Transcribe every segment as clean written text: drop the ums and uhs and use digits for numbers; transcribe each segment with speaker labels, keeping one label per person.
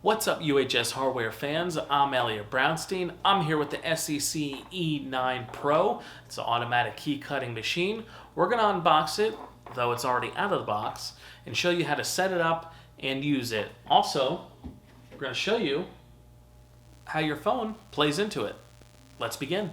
Speaker 1: What's up, UHS hardware fans? I'm Elliot Brownstein. I'm here with the SEC-E9 Pro. It's an automatic key cutting machine. We're going to unbox it, though it's already out of the box, and show you how to set it up and use it. Also, we're going to show you how your phone plays into it. Let's begin.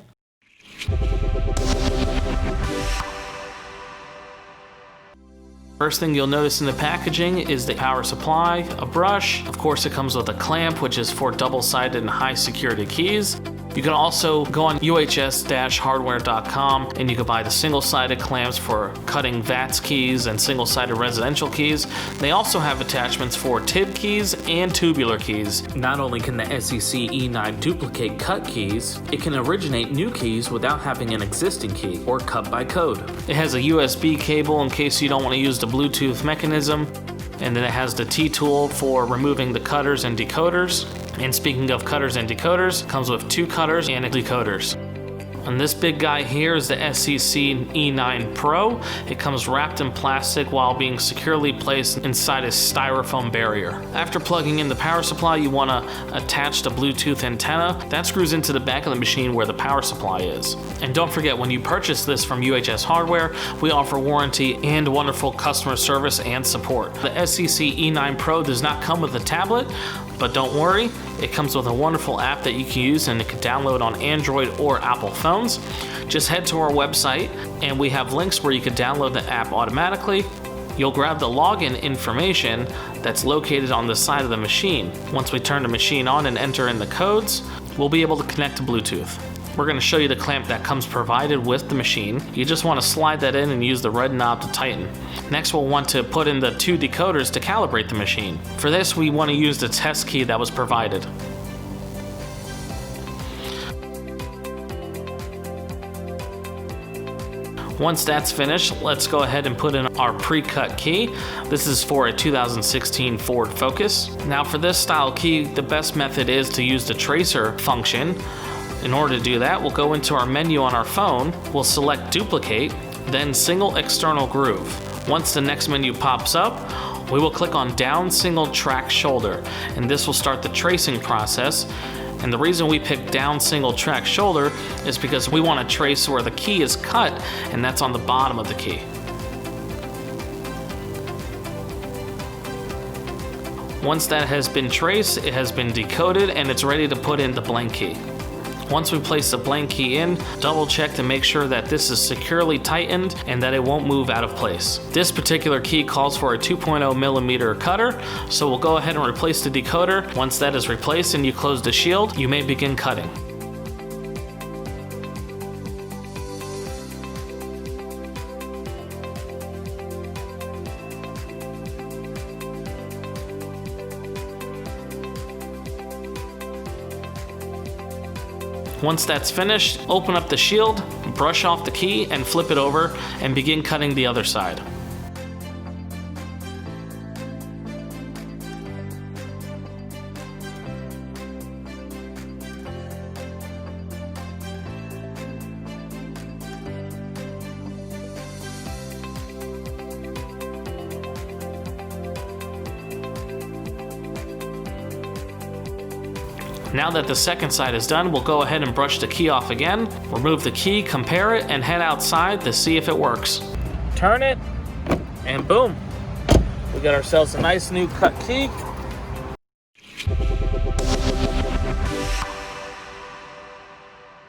Speaker 1: First thing you'll notice in the packaging is the power supply, a brush. Of course, it comes with a clamp, which is for double-sided and high security keys. You can also go on uhs-hardware.com and you can buy the single-sided clamps for cutting VATS keys and single-sided residential keys. They also have attachments for TIB keys and tubular keys. Not only can the SEC-E9 duplicate cut keys, it can originate new keys without having an existing key or cut by code. It has a USB cable in case you don't want to use the Bluetooth mechanism. And then it has the T-tool for removing the cutters and decoders. And speaking of cutters and decoders, it comes with 2 cutters and decoders. And this big guy here is the SEC-E9 Pro. It comes wrapped in plastic while being securely placed inside a styrofoam barrier. After plugging in the power supply, you want to attach the Bluetooth antenna. That screws into the back of the machine where the power supply is. And don't forget, when you purchase this from UHS Hardware, we offer warranty and wonderful customer service and support. The SEC-E9 Pro does not come with a tablet, but don't worry, it comes with a wonderful app that you can use and it can download on Android or Apple phones. Just head to our website and we have links where you can download the app automatically. You'll grab the login information that's located on the side of the machine. Once we turn the machine on and enter in the codes, we'll be able to connect to Bluetooth. We're going to show you the clamp that comes provided with the machine. You just want to slide that in and use the red knob to tighten. Next, we'll want to put in the 2 decoders to calibrate the machine. For this, we want to use the test key that was provided. Once that's finished, let's go ahead and put in our pre-cut key. This is for a 2016 Ford Focus. Now for this style key, the best method is to use the tracer function. In order to do that, we'll go into our menu on our phone, we'll select duplicate, then single external groove. Once the next menu pops up, we will click on down single track shoulder, and this will start the tracing process. And the reason we pick down single track shoulder is because we want to trace where the key is cut, and that's on the bottom of the key. Once that has been traced, it has been decoded, and it's ready to put in the blank key. Once we place the blank key in, double check to make sure that this is securely tightened and that it won't move out of place. This particular key calls for a 2.0 millimeter cutter, so we'll go ahead and replace the decoder. Once that is replaced and you close the shield, you may begin cutting. Once that's finished, open up the shield, brush off the key, and flip it over, and begin cutting the other side. Now that the second side is done, we'll go ahead and brush the key off again, remove the key, compare it, and head outside to see if it works. Turn it, and boom, we got ourselves a nice new cut key.